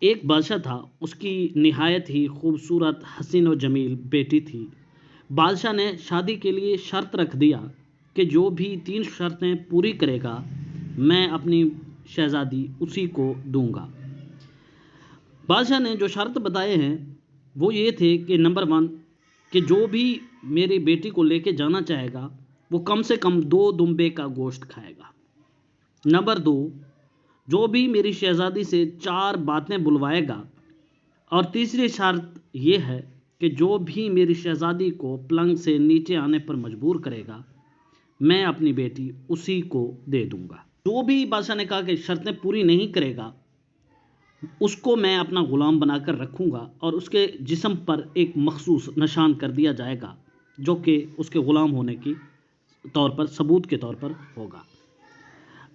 एक बादशाह था, उसकी निहायत ही खूबसूरत हसीन और जमील बेटी थी। बादशाह ने शादी के लिए शर्त रख दिया कि जो भी 3 शर्तें पूरी करेगा, मैं अपनी शहज़ादी उसी को दूंगा। बादशाह ने जो शर्त बताए हैं वो ये थे कि नंबर 1 कि जो भी मेरी बेटी को लेके जाना चाहेगा वो कम से कम 2 दुम्बे का गोश्त खाएगा। नंबर 2, जो भी मेरी शहज़ादी से 4 बातें बुलवाएगा। और तीसरी शर्त यह है कि जो भी मेरी शहज़ादी को पलंग से नीचे आने पर मजबूर करेगा, मैं अपनी बेटी उसी को दे दूंगा। जो भी बादशाह ने कहा कि शर्तें पूरी नहीं करेगा, उसको मैं अपना ग़ुलाम बनाकर रखूंगा और उसके जिस्म पर एक मखसूस निशान कर दिया जाएगा जो कि उसके ग़ुलाम होने की तौर पर सबूत के तौर पर होगा।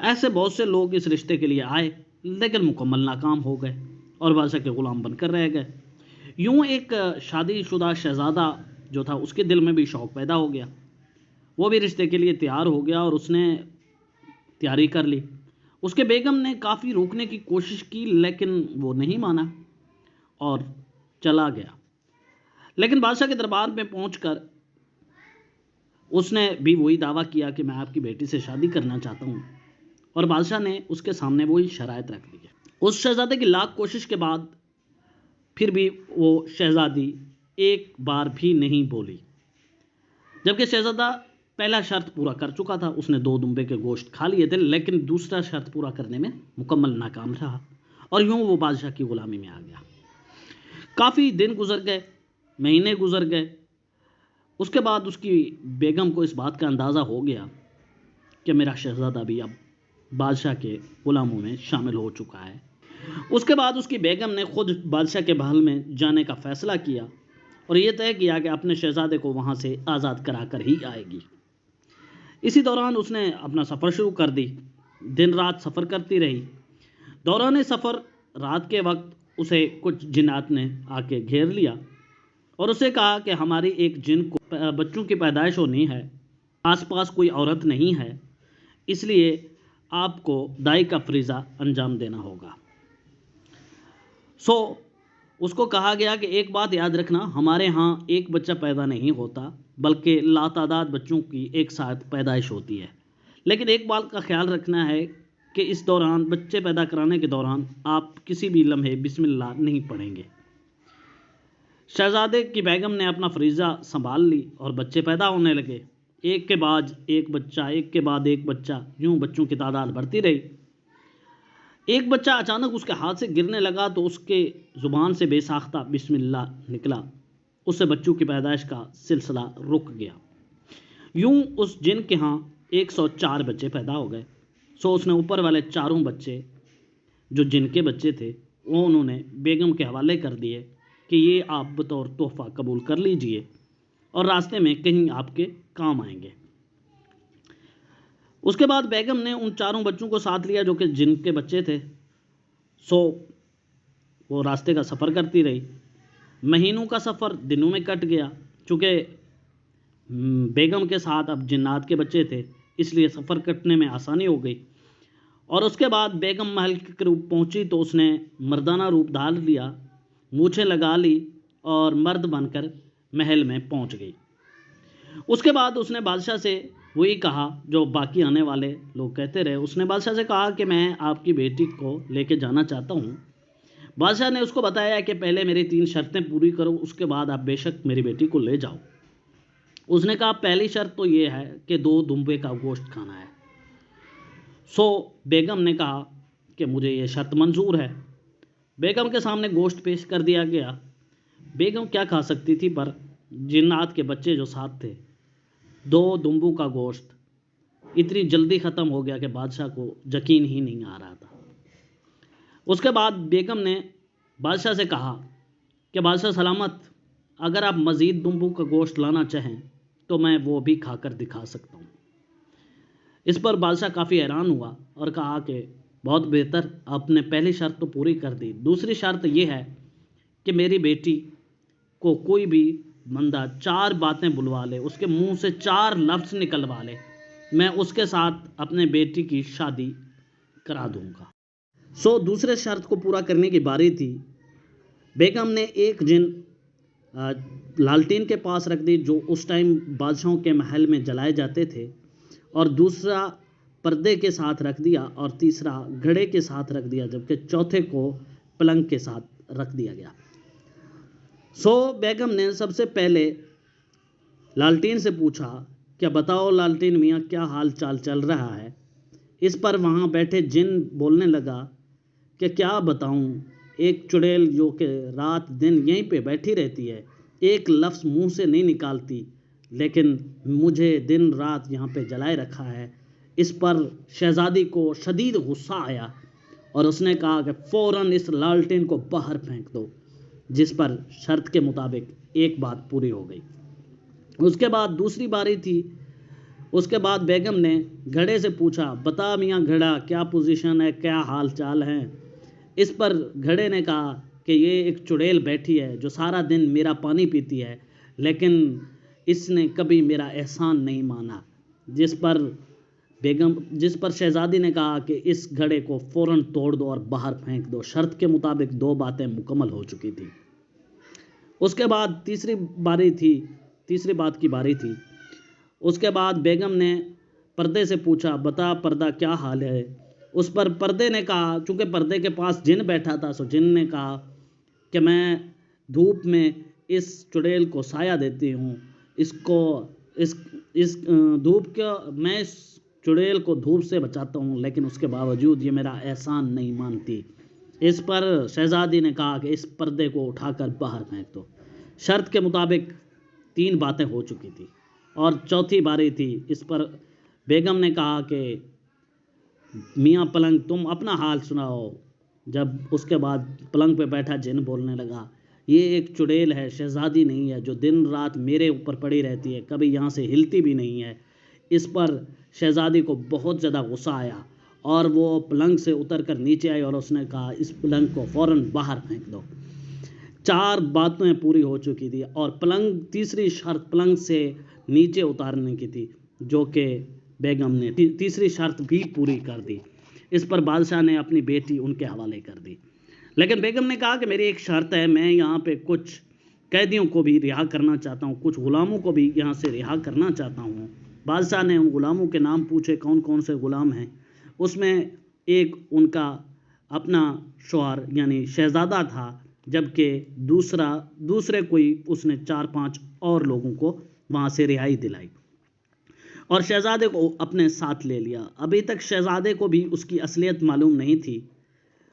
ऐसे बहुत से लोग इस रिश्ते के लिए आए, लेकिन मुकम्मल नाकाम हो गए और बादशाह के ग़ुलाम बनकर रह गए। यूं एक शादीशुदा शहज़ादा जो था, उसके दिल में भी शौक़ पैदा हो गया। वो भी रिश्ते के लिए तैयार हो गया और उसने तैयारी कर ली। उसके बेगम ने काफ़ी रोकने की कोशिश की, लेकिन वो नहीं माना और चला गया। लेकिन बादशाह के दरबार में पहुंचकर उसने भी वही दावा किया कि मैं आपकी बेटी से शादी करना चाहता हूं, और बादशाह ने उसके सामने वही शराइत रख दी। उस शहजादे की लाख कोशिश के बाद फिर भी वो शहजादी एक बार भी नहीं बोली, जबकि शहजादा पहला शर्त पूरा कर चुका था। उसने 2 दुम्बे के गोश्त खा लिए थे, लेकिन दूसरा शर्त पूरा करने में मुकम्मल नाकाम रहा और यूं वो बादशाह की ग़ुलामी में आ गया। काफ़ी दिन गुजर गए, महीने गुजर गए। उसके बाद उसकी बेगम को इस बात का अंदाज़ा हो गया कि मेरा शहजादा भी अब बादशाह के ग़ुलामों में शामिल हो चुका है। उसके बाद उसकी बेगम ने खुद बादशाह के महल में जाने का फ़ैसला किया और ये तय किया कि अपने शहजादे को वहाँ से आज़ाद करा कर ही आएगी। इसी दौरान उसने अपना सफ़र शुरू कर दी। दिन रात सफ़र करती रही। दौरान सफ़र रात के वक्त उसे कुछ जिन्नात ने आके घेर लिया और उसे कहा कि हमारी एक जिन को बच्चों की पैदाइश होनी है, आसपास कोई औरत नहीं है, इसलिए आपको दाई का फरीज़ा अंजाम देना होगा। उसको कहा गया कि एक बात याद रखना, हमारे यहाँ एक बच्चा पैदा नहीं होता, बल्कि लातादाद बच्चों की एक साथ पैदाइश होती है। लेकिन एक बात का ख्याल रखना है कि इस दौरान, बच्चे पैदा कराने के दौरान, आप किसी भी लम्हे बिस्मिल्लाह नहीं पढ़ेंगे। शहजादे की बेगम ने अपना फरीज़ा संभाल ली और बच्चे पैदा होने लगे। एक के बाद एक बच्चा, एक के बाद एक बच्चा, यूं बच्चों की तादाद बढ़ती रही। एक बच्चा अचानक उसके हाथ से गिरने लगा तो उसके ज़ुबान से बेसाख्ता बिस्मिल्लाह निकला। उससे बच्चों की पैदाइश का सिलसिला रुक गया। यूं उस जिन के यहाँ 104 बच्चे पैदा हो गए। उसने ऊपर वाले 4 बच्चे जो जिनके बच्चे थे वो उन्होंने बेगम के हवाले कर दिए कि ये आप बतौर तोहफ़ा कबूल कर लीजिए और रास्ते में कहीं आपके काम आएंगे। उसके बाद बेगम ने उन 4 बच्चों को साथ लिया जो कि जिनके बच्चे थे। वो रास्ते का सफ़र करती रही। महीनों का सफ़र दिनों में कट गया। चूँकि बेगम के साथ अब जिन्नात के बच्चे थे, इसलिए सफ़र कटने में आसानी हो गई। और उसके बाद बेगम महल के करीब पहुँची तो उसने मर्दाना रूप धार लिया, मूछें लगा ली और मर्द बनकर महल में पहुँच गई। उसके बाद उसने बादशाह से वही कहा जो बाकी आने वाले लोग कहते रहे। उसने बादशाह से कहा कि मैं आपकी बेटी को लेके जाना चाहता हूँ। बादशाह ने उसको बताया कि पहले मेरी 3 शर्तें पूरी करो, उसके बाद आप बेशक मेरी बेटी को ले जाओ। उसने कहा पहली शर्त तो ये है कि 2 दुम्बे का गोश्त खाना है। बेगम ने कहा कि मुझे ये शर्त मंजूर है। बेगम के सामने गोश्त पेश कर दिया गया। बेगम क्या खा सकती थी, पर जिन्नात के बच्चे जो साथ थे, 2 दुम्बों का गोश्त इतनी जल्दी ख़त्म हो गया कि बादशाह को यकीन ही नहीं आ रहा था। उसके बाद बेगम ने बादशाह से कहा कि बादशाह सलामत, अगर आप मज़ीद दुम्बों का गोश्त लाना चाहें तो मैं वो भी खाकर दिखा सकता हूँ। इस पर बादशाह काफ़ी हैरान हुआ और कहा कि बहुत बेहतर, आपने पहली शर्त तो पूरी कर दी। दूसरी शर्त यह है कि मेरी बेटी को कोई भी बंदा 4 बातें बुलवा ले, उसके मुंह से 4 लफ्ज़ निकलवा ले, मैं उसके साथ अपने बेटी की शादी करा दूंगा। दूसरे शर्त को पूरा करने की बारी थी। बेगम ने एक जिन लालटेन के पास रख दी जो उस टाइम बादशाहों के महल में जलाए जाते थे, और दूसरा पर्दे के साथ रख दिया, और तीसरा घड़े के साथ रख दिया, जबकि चौथे को पलंग के साथ रख दिया गया। बेगम ने सबसे पहले लालटेन से पूछा, क्या बताओ लालटेन मियाँ, क्या हाल चाल चल रहा है। इस पर वहाँ बैठे जिन बोलने लगा कि क्या बताऊँ, एक चुड़ैल जो कि रात दिन यहीं पे बैठी रहती है, एक लफ्ज़ मुंह से नहीं निकालती, लेकिन मुझे दिन रात यहाँ पे जलाए रखा है। इस पर शहजादी को शदीद गुस्सा आया और उसने कहा कि फ़ौरन इस लालटेन को बाहर फेंक दो, जिस पर शर्त के मुताबिक एक बात पूरी हो गई। उसके बाद दूसरी बारी थी। उसके बाद बेगम ने घड़े से पूछा, बता मियाँ घड़ा, क्या पोजीशन है, क्या हाल चाल है। इस पर घड़े ने कहा कि ये एक चुड़ैल बैठी है जो सारा दिन मेरा पानी पीती है, लेकिन इसने कभी मेरा एहसान नहीं माना। जिस पर शहजादी ने कहा कि इस घड़े को फ़ौरन तोड़ दो और बाहर फेंक दो। शर्त के मुताबिक 2 बातें मुकम्मल हो चुकी थी। उसके बाद तीसरी बात की बारी थी। उसके बाद बेगम ने पर्दे से पूछा, बता पर्दा, क्या हाल है। उस पर पर्दे ने कहा, चूँकि पर्दे के पास जिन बैठा था, जिन ने कहा कि मैं धूप में इस चुड़ैल को साया देती हूँ, मैं इस चुड़ैल को धूप से बचाता हूँ, लेकिन उसके बावजूद ये मेरा एहसान नहीं मानती। इस पर शहजादी ने कहा कि इस पर्दे को उठाकर बाहर फेंक दो। शर्त के मुताबिक 3 बातें हो चुकी थी और चौथी बारी थी। इस पर बेगम ने कहा कि मियाँ पलंग, तुम अपना हाल सुनाओ। जब उसके बाद पलंग पे बैठा जिन बोलने लगा, ये एक चुड़ैल है, शहजादी नहीं है, जो दिन रात मेरे ऊपर पड़ी रहती है, कभी यहाँ से हिलती भी नहीं है। इस पर शहजादी को बहुत ज़्यादा गुस्सा आया और वो पलंग से उतर कर नीचे आई और उसने कहा, इस पलंग को फ़ौरन बाहर फेंक दो। 4 बातें पूरी हो चुकी थी और तीसरी शर्त पलंग से नीचे उतारने की थी, जो कि बेगम ने तीसरी शर्त भी पूरी कर दी। इस पर बादशाह ने अपनी बेटी उनके हवाले कर दी, लेकिन बेगम ने कहा कि मेरी एक शर्त है, मैं यहाँ पे कुछ कैदियों को भी रिहा करना चाहता हूँ, कुछ गुलामों को भी यहाँ से रिहा करना चाहता हूँ। बादशाह ने उन गुलामों के नाम पूछे, कौन कौन से गुलाम हैं। उसमें एक उनका अपना शौहर यानी शहजादा था, जबकि दूसरे कोई उसने 4-5 और लोगों को वहाँ से रिहाई दिलाई और शहजादे को अपने साथ ले लिया। अभी तक शहजादे को भी उसकी असलियत मालूम नहीं थी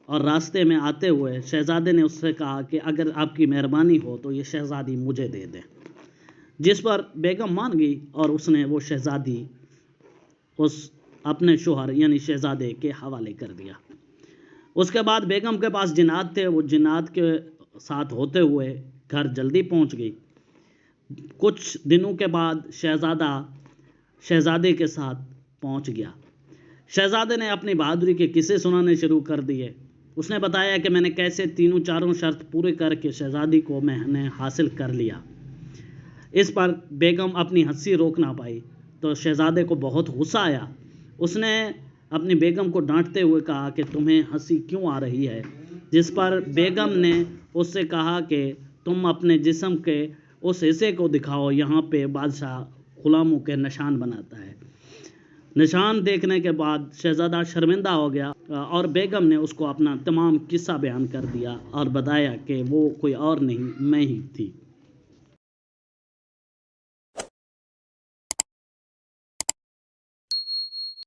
और रास्ते में आते हुए शहजादे ने उससे कहा कि अगर आपकी मेहरबानी हो तो ये शहजादी मुझे दे दें, जिस पर बेगम मान गई और उसने वो शहजादी उस अपने शौहर यानी शहजादे के हवाले कर दिया। उसके बाद बेगम के पास जिन्नात थे, वो जिन्नात के साथ होते हुए घर जल्दी पहुंच गई। कुछ दिनों के बाद शहजादे के साथ पहुंच गया। शहजादे ने अपनी बहादुरी के किस्से सुनाने शुरू कर दिए। उसने बताया कि मैंने कैसे 3 शर्त पूरे करके शहजादी को मैंने हासिल कर लिया। इस पर बेगम अपनी हंसी रोक ना पाई तो शहजादे को बहुत गुस्सा आया। उसने अपनी बेगम को डांटते हुए कहा कि तुम्हें हंसी क्यों आ रही है, जिस पर बेगम ने उससे कहा कि तुम अपने जिस्म के उस हिस्से को दिखाओ, यहाँ पे बादशाह गुलामों के निशान बनाता है। निशान देखने के बाद शहजादा शर्मिंदा हो गया और बेगम ने उसको अपना तमाम किस्सा बयान कर दिया और बताया कि वो कोई और नहीं, मैं ही थी।